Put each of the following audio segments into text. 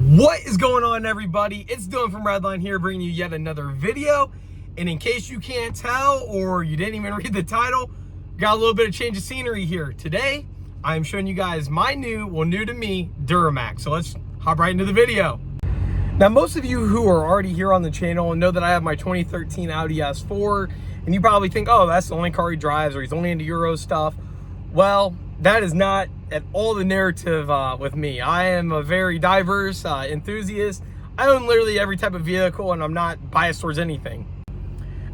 What is going on, everybody? It's Dylan from Redline here, bringing you yet another video. And in case you can't tell, or you didn't even read the title, got a little bit of change of scenery here. Today, I'm showing you guys my new to me, Duramax. So let's hop right into the video. Now, most of you who are already here on the channel know that I have my 2013 Audi S4, and you probably think, oh, that's the only car he drives, or he's only into Euro stuff. Well, that is not at all the narrative with me. I am a very diverse enthusiast. I own literally every type of vehicle, and I'm not biased towards anything.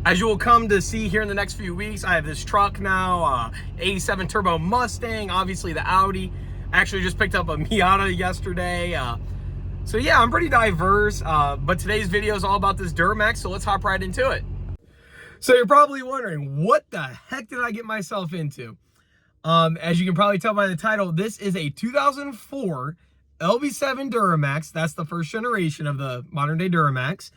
As you will come to see here in the next few weeks, I have this truck now, LB7 Turbo Mustang, obviously the Audi. I actually just picked up a Miata yesterday. So yeah, I'm pretty diverse, but today's video is all about this Duramax, so let's hop right into it. So you're probably wondering, what the heck did I get myself into? As you can probably tell by the title, this is a 2004 LB7 Duramax. That's the first generation of the modern day Duramax,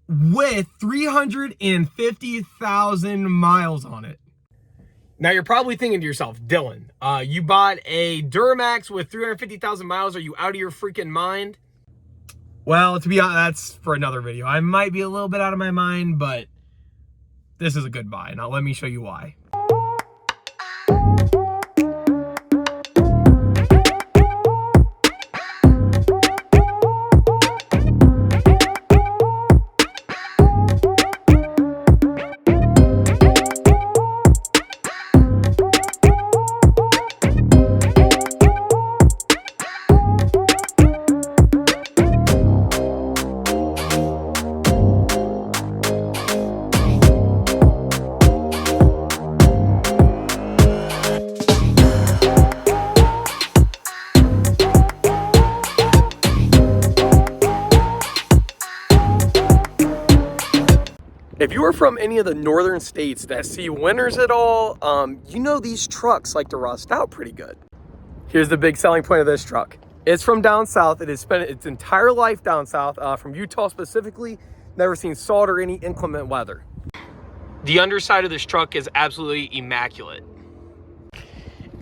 with 350,000 miles on it. Now you're probably thinking to yourself, Dylan, you bought a Duramax with 350,000 miles. Are you out of your freaking mind? Well, to be honest, that's for another video. I might be a little bit out of my mind, but this is a good buy. Now let me show you why. If you are from any of the northern states that see winters at all, you know these trucks like to rust out pretty good. Here's the big selling point of this truck. It's from down south. It has spent its entire life down south, from Utah specifically. Never seen salt or any inclement weather. The underside of this truck is absolutely immaculate.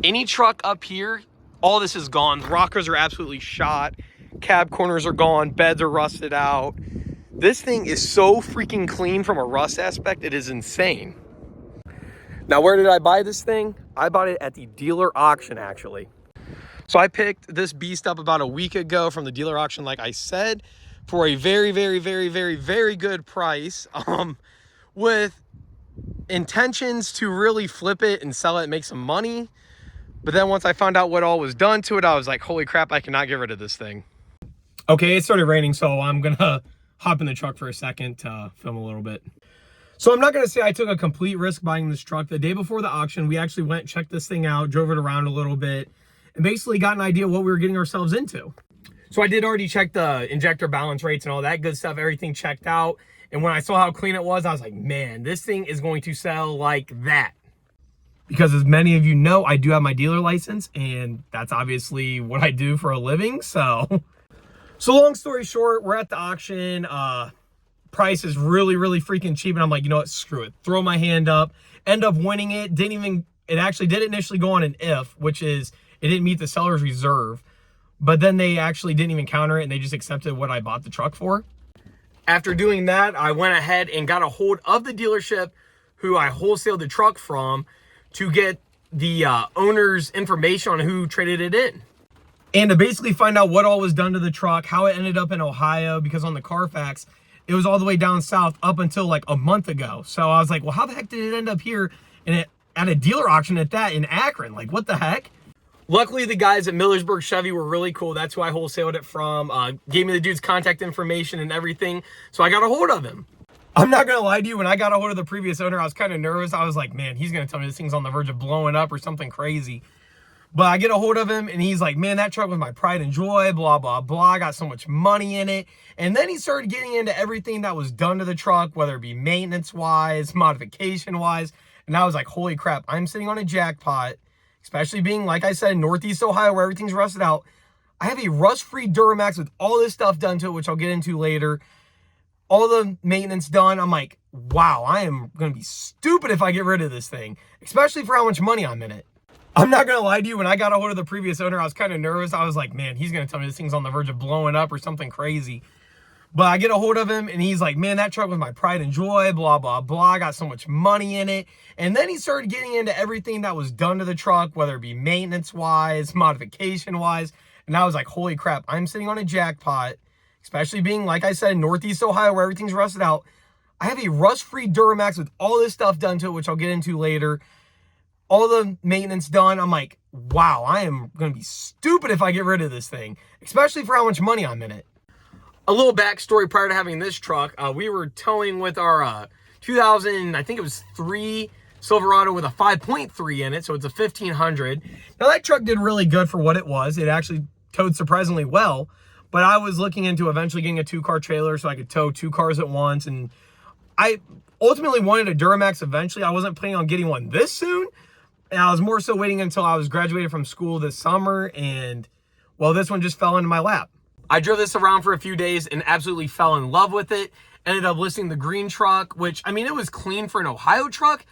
Any truck up here, all this is gone. Rockers are absolutely shot. Cab corners are gone. Beds are rusted out. This thing is so freaking clean from a rust aspect, it is insane. Now, where did I buy this thing? I bought it at the dealer auction, actually. So I picked this beast up about a week ago from the dealer auction, like I said, for a very, very, very, very, very good price, with intentions to really flip it and sell it and make some money. But then once I found out what all was done to it, I was like, holy crap, I cannot get rid of this thing. Okay, it started raining, so I'm gonna hop in the truck for a second to film a little bit. So I'm not going to say I took a complete risk buying this truck. The day before the auction, we actually went, checked this thing out, drove it around a little bit, and basically got an idea what we were getting ourselves into. So I did already check the injector balance rates and all that good stuff, everything checked out. And when I saw how clean it was, I was like, man, this thing is going to sell like that. Because as many of you know, I do have my dealer license, and that's obviously what I do for a living, so... So long story short, we're at the auction. Price is really, really freaking cheap. And I'm like, you know what? Screw it. Throw my hand up. End up winning it. It actually did initially go on an if, which is it didn't meet the seller's reserve. But then they actually didn't even counter it, and they just accepted what I bought the truck for. After doing that, I went ahead and got a hold of the dealership who I wholesaled the truck from to get the owner's information on who traded it in. And to basically find out what all was done to the truck, how it ended up in Ohio, because on the Carfax, it was all the way down south up until like a month ago. So I was like, well, how the heck did it end up here at a dealer auction at that in Akron? Like, what the heck? Luckily, the guys at Millersburg Chevy were really cool. That's who I wholesaled it from. Gave me the dude's contact information and everything. So I got a hold of him. I'm not going to lie to you. When I got a hold of the previous owner, I was kind of nervous. I was like, man, he's going to tell me this thing's on the verge of blowing up or something crazy. But I get a hold of him, and he's like, man, that truck was my pride and joy, blah, blah, blah. I got so much money in it. And then he started getting into everything that was done to the truck, whether it be maintenance-wise, modification-wise. And I was like, holy crap, I'm sitting on a jackpot, especially being, like I said, Northeast Ohio, where everything's rusted out. I have a rust-free Duramax with all this stuff done to it, which I'll get into later. All the maintenance done. I'm like, wow, I am going to be stupid if I get rid of this thing, especially for how much money I'm in it. I'm not gonna lie to you, when I got a hold of the previous owner, I was kind of nervous. I was like, man, he's gonna tell me this thing's on the verge of blowing up or something crazy. But I get a hold of him and he's like, man, that truck was my pride and joy, blah, blah, blah. I got so much money in it. And then he started getting into everything that was done to the truck, whether it be maintenance-wise, modification-wise. And I was like, holy crap, I'm sitting on a jackpot, especially being, like I said, Northeast Ohio, where everything's rusted out. I have a rust-free Duramax with all this stuff done to it, which I'll get into later. All the maintenance done. I'm like, wow, I am going to be stupid if I get rid of this thing, especially for how much money I'm in it. A little backstory prior to having this truck, we were towing with our 2000, I think it was 3 Silverado with a 5.3 in it, so it's a 1500. Now that truck did really good for what it was. It actually towed surprisingly well, but I was looking into eventually getting a 2-car trailer so I could tow 2 cars at once, and I ultimately wanted a Duramax eventually. I wasn't planning on getting one this soon, and I was more so waiting until I was graduated from school this summer, and well, this one just fell into my lap. I drove this around for a few days and absolutely fell in love with it. Ended up listing the green truck, which, I mean, it was clean for an Ohio truck,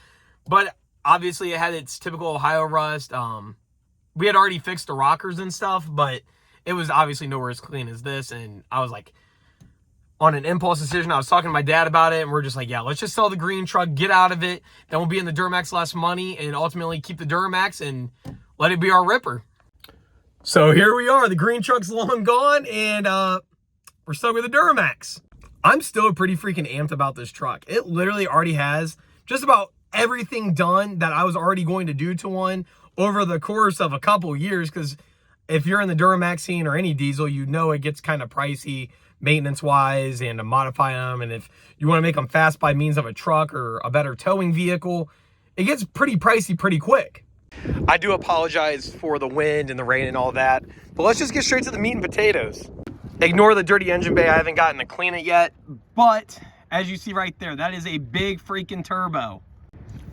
but obviously it had its typical Ohio rust. We had already fixed the rockers and stuff, but it was obviously nowhere as clean as this. And I was like, on an impulse decision, I was talking to my dad about it, and we're just like, yeah, let's just sell the green truck, get out of it. Then we'll be in the Duramax less money and ultimately keep the Duramax and let it be our ripper. So here we are, the green truck's long gone, and we're stuck with the Duramax. I'm still pretty freaking amped about this truck. It literally already has just about everything done that I was already going to do to one over the course of a couple years, because if you're in the Duramax scene or any diesel, you know it gets kind of pricey maintenance-wise and to modify them, and if you want to make them fast by means of a truck or a better towing vehicle, it gets pretty pricey pretty quick. I do apologize for the wind and the rain and all that, but let's just get straight to the meat and potatoes. Ignore the dirty engine bay. I haven't gotten to clean it yet, but as you see right there, that is a big freaking turbo.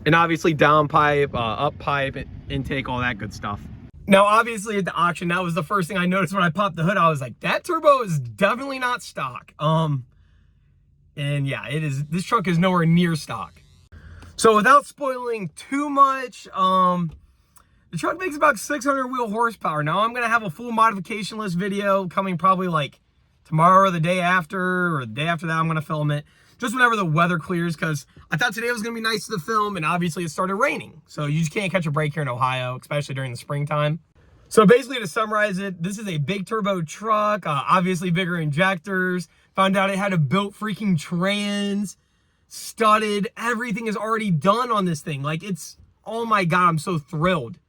And obviously down pipe, up pipe, intake, all that good stuff. Now, obviously at the auction, that was the first thing I noticed when I popped the hood. I was like, that turbo is definitely not stock. And yeah, it is. This truck is nowhere near stock. So without spoiling too much, the truck makes about 600 wheel horsepower. Now, I'm going to have a full modification list video coming probably like tomorrow or the day after, or the day after that. I'm going to film it just whenever the weather clears, because I thought today was going to be nice to film, and obviously it started raining. So you just can't catch a break here in Ohio, especially during the springtime. So basically, to summarize it, this is a big turbo truck, obviously bigger injectors. Found out it had a built freaking trans, studded. Everything is already done on this thing. Like, it's, oh my God, I'm so thrilled.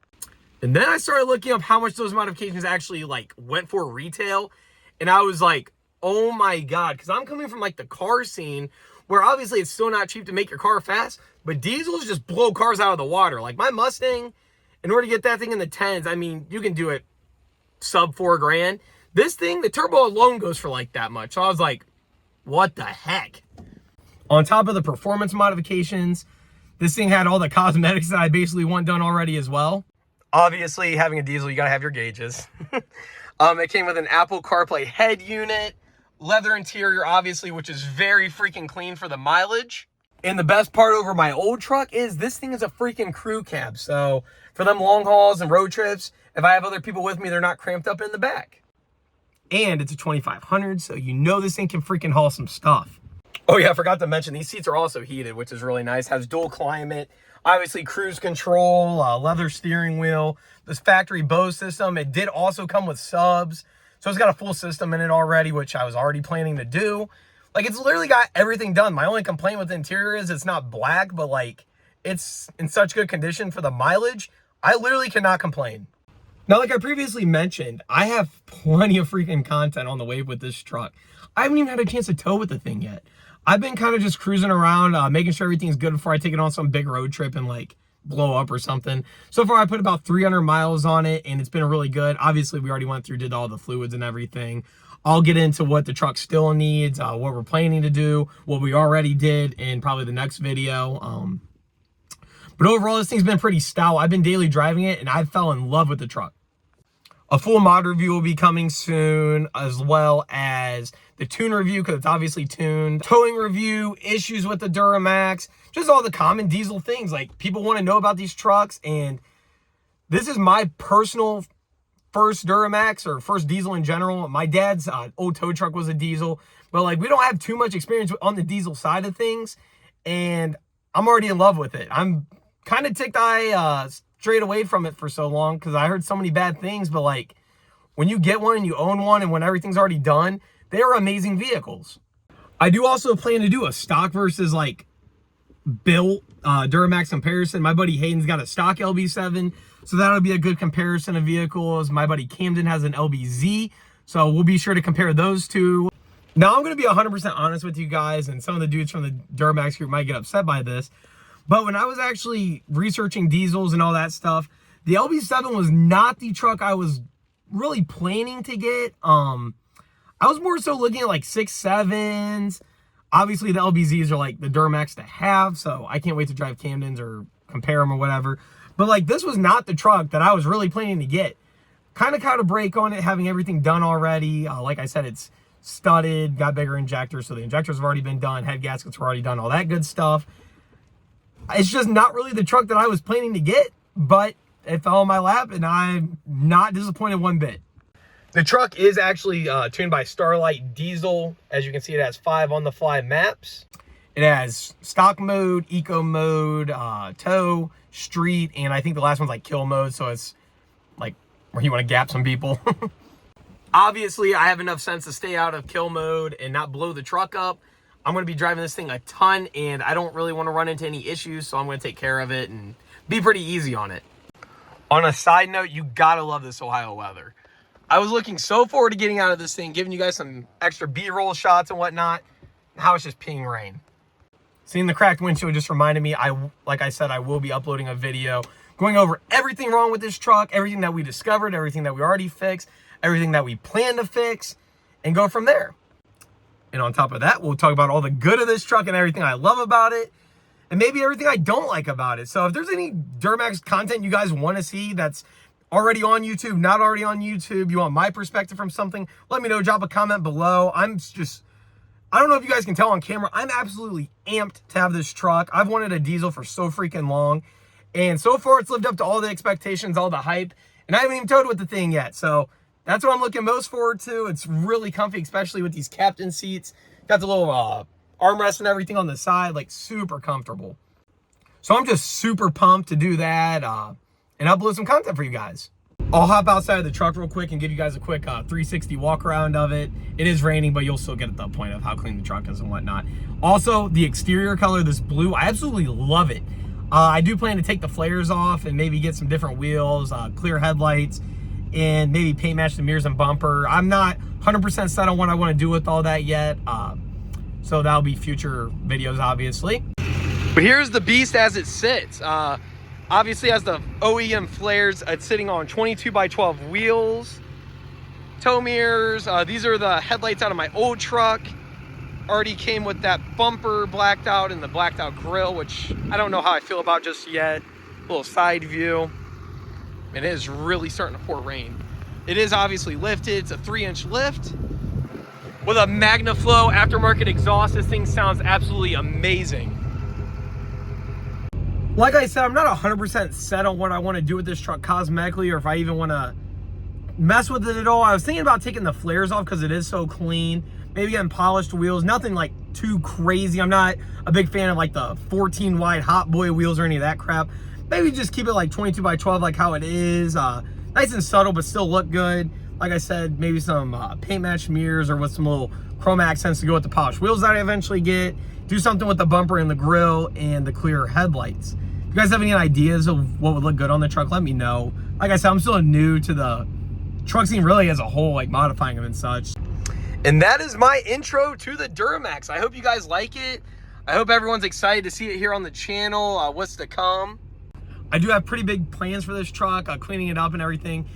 And then I started looking up how much those modifications actually like went for retail. And I was like, oh my God, because I'm coming from like the car scene where obviously it's still not cheap to make your car fast, but diesels just blow cars out of the water. Like my Mustang, in order to get that thing in the 10s, I mean, you can do it sub $4,000. This thing, the turbo alone goes for like that much. So I was like, what the heck? On top of the performance modifications, this thing had all the cosmetics that I basically want done already as well. Obviously, having a diesel, you gotta have your gauges. It came with an Apple CarPlay head unit, leather interior, obviously, which is very freaking clean for the mileage. And the best part over my old truck is this thing is a freaking crew cab. So for them long hauls and road trips, if I have other people with me, they're not cramped up in the back. And it's a 2500, so you know this thing can freaking haul some stuff. Oh yeah, I forgot to mention, these seats are also heated, which is really nice. Has dual climate, obviously cruise control, leather steering wheel, this factory Bose system. It did also come with subs, so it's got a full system in it already, which I was already planning to do. Like, it's literally got everything done. My only complaint with the interior is it's not black, but like, it's in such good condition for the mileage. I literally cannot complain. Now, like I previously mentioned, I have plenty of freaking content on the way with this truck. I haven't even had a chance to tow with the thing yet. I've been kind of just cruising around, making sure everything's good before I take it on some big road trip and like blow up or something. So far, I put about 300 miles on it, and it's been really good. Obviously, we already went through, did all the fluids and everything. I'll get into what the truck still needs, what we're planning to do, what we already did in probably the next video. But overall, this thing's been pretty stout. I've been daily driving it, and I fell in love with the truck. A full mod review will be coming soon, as well as the tune review, because it's obviously tuned. Towing review, issues with the Duramax, just all the common diesel things. Like, people want to know about these trucks, and This is my personal first Duramax, or first diesel in general. My dad's old tow truck was a diesel, but like we don't have too much experience on the diesel side of things, and I'm already in love with it. I'm kind of ticked I strayed away from it for so long because I heard so many bad things, but like when you get one and you own one and when everything's already done, they are amazing vehicles. I do also plan to do a stock versus like built Duramax comparison. My buddy Hayden's got a stock LB7, so that'll be a good comparison of vehicles. My buddy Camden has an LBZ, so we'll be sure to compare those two. Now I'm going to be 100% honest with you guys, and some of the dudes from the Duramax group might get upset by this, but when I was actually researching diesels and all that stuff, the LB7 was not the truck I was really planning to get. I was more so looking at like 6.7s. Obviously, the LBZs are like the Duramax to have, so I can't wait to drive Camdens or compare them or whatever. But like, this was not the truck that I was really planning to get. Kind of caught a break on it, having everything done already. Like I said, it's studded, got bigger injectors, so the injectors have already been done, head gaskets were already done, all that good stuff. It's just not really the truck that I was planning to get, but it fell in my lap, and I'm not disappointed one bit. The truck is actually tuned by Starlight Diesel. As you can see, it has 5 on-the-fly maps. It has stock mode, eco mode, tow, street, and I think the last one's like kill mode, so it's like where you want to gap some people. Obviously, I have enough sense to stay out of kill mode and not blow the truck up. I'm going to be driving this thing a ton, and I don't really want to run into any issues, so I'm going to take care of it and be pretty easy on it. On a side note, you gotta love this Ohio weather. I was looking so forward to getting out of this thing, giving you guys some extra B-roll shots and whatnot. Now it's just peeing rain. Seeing the cracked windshield just reminded me, like I said, I will be uploading a video going over everything wrong with this truck, everything that we discovered, everything that we already fixed, everything that we plan to fix, and go from there. And on top of that, we'll talk about all the good of this truck and everything I love about it, and maybe everything I don't like about it. So if there's any Duramax content you guys want to see that's already on YouTube, not already on YouTube, you want my perspective from something, let me know. Drop a comment below. I don't know if you guys can tell on camera, I'm absolutely amped to have this truck. I've wanted a diesel for so freaking long, and so far it's lived up to all the expectations, all the hype, and I haven't even towed with the thing yet. So that's what I'm looking most forward to. It's really comfy, especially with these captain seats. Got the little armrest and everything on the side, like super comfortable. So I'm just super pumped to do that and upload some content for you guys. I'll hop outside of the truck real quick and give you guys a quick 360 walk around of it. It is raining, but you'll still get the point of how clean the truck is and whatnot. Also, the exterior color, this blue, I absolutely love it. I do plan to take the flares off and maybe get some different wheels, clear headlights, and maybe paint match the mirrors and bumper. I'm not 100% set on what I want to do with all that yet. So that'll be future videos, obviously. But here's the beast as it sits. Obviously has the OEM flares. It's sitting on 22x12 wheels, tow mirrors. These are the headlights out of my old truck. Already came with that bumper blacked out and the blacked out grille, which I don't know how I feel about just yet. A little side view. It is really starting to pour rain. It is obviously lifted. It's a 3-inch lift with a MagnaFlow aftermarket exhaust. This thing sounds absolutely amazing. Like I said, I'm not 100% set on what I want to do with this truck cosmetically, or if I even want to mess with it at all. I was thinking about taking the flares off because it is so clean. Maybe getting polished wheels, nothing like too crazy. I'm not a big fan of like the 14 wide Hot Boy wheels or any of that crap. Maybe just keep it like 22x12 like how it is. Nice and subtle, but still look good. Like I said, maybe some paint match mirrors or with some little chrome accents to go with the polished wheels that I eventually get. Do something with the bumper and the grille and the clear headlights. If you guys have any ideas of what would look good on the truck, let me know. Like I said, I'm still new to the truck scene really as a whole, like modifying them and such. And that is my intro to the Duramax. I hope you guys like it. I hope everyone's excited to see it here on the channel, what's to come. I do have pretty big plans for this truck, cleaning it up and everything.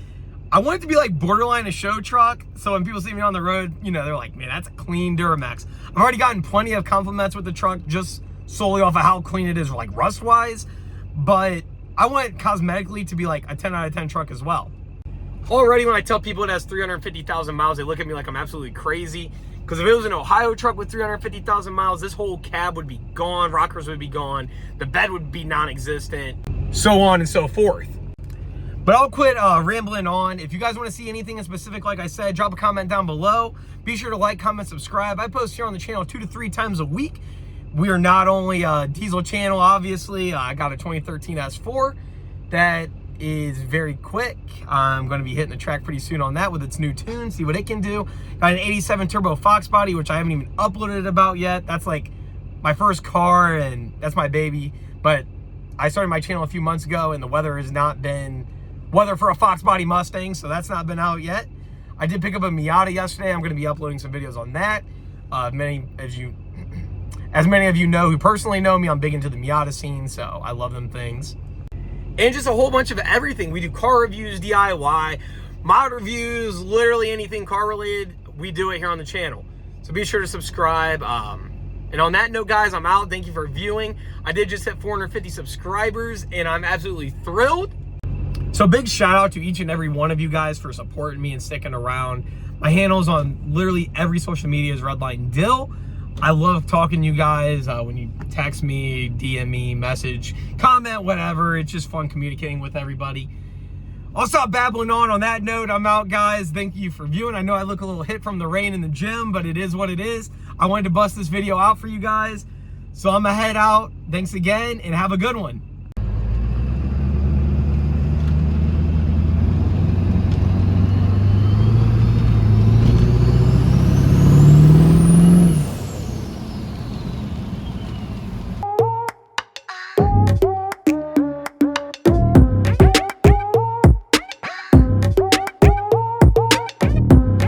I want it to be like borderline a show truck, so when people see me on the road, you know, they're like, man, that's a clean Duramax. I've already gotten plenty of compliments with the truck just solely off of how clean it is, like rust-wise, but I want it cosmetically to be like a 10 out of 10 truck as well. Already when I tell people it has 350,000 miles, they look at me like I'm absolutely crazy, because if it was an Ohio truck with 350,000 miles, this whole cab would be gone, rockers would be gone, the bed would be non-existent, so on and so forth. But I'll quit rambling on. If you guys want to see anything in specific, like I said, drop a comment down below. Be sure to like, comment, subscribe. I post here on the channel 2 to 3 times a week. We are not only a diesel channel, obviously. I got a 2013 S4 that is very quick. I'm going to be hitting the track pretty soon on that with its new tune, see what it can do. Got an 87 turbo Fox body, which I haven't even uploaded about yet. That's like my first car, and that's my baby. But I started my channel a few months ago, and the weather has not been weather for a Fox body Mustang, so that's not been out yet. I did pick up a Miata yesterday. I'm going to be uploading some videos on that. As many of you know who personally know me, I'm big into the Miata scene, so I love them things. And just a whole bunch of everything. We do car reviews, DIY, mod reviews, literally anything car related, we do it here on the channel. So be sure to subscribe. And on that note, guys, I'm out. Thank you for viewing. I did just hit 450 subscribers, and I'm absolutely thrilled. So big shout out to each and every one of you guys for supporting me and sticking around. My handles on literally every social media is Redline Dill. I love talking to you guys when you text me, DM me, message, comment, whatever. It's just fun communicating with everybody. I'll stop babbling on that note. I'm out, guys. Thank you for viewing. I know I look a little hit from the rain in the gym, but it is what it is. I wanted to bust this video out for you guys. So I'm gonna head out. Thanks again, and have a good one.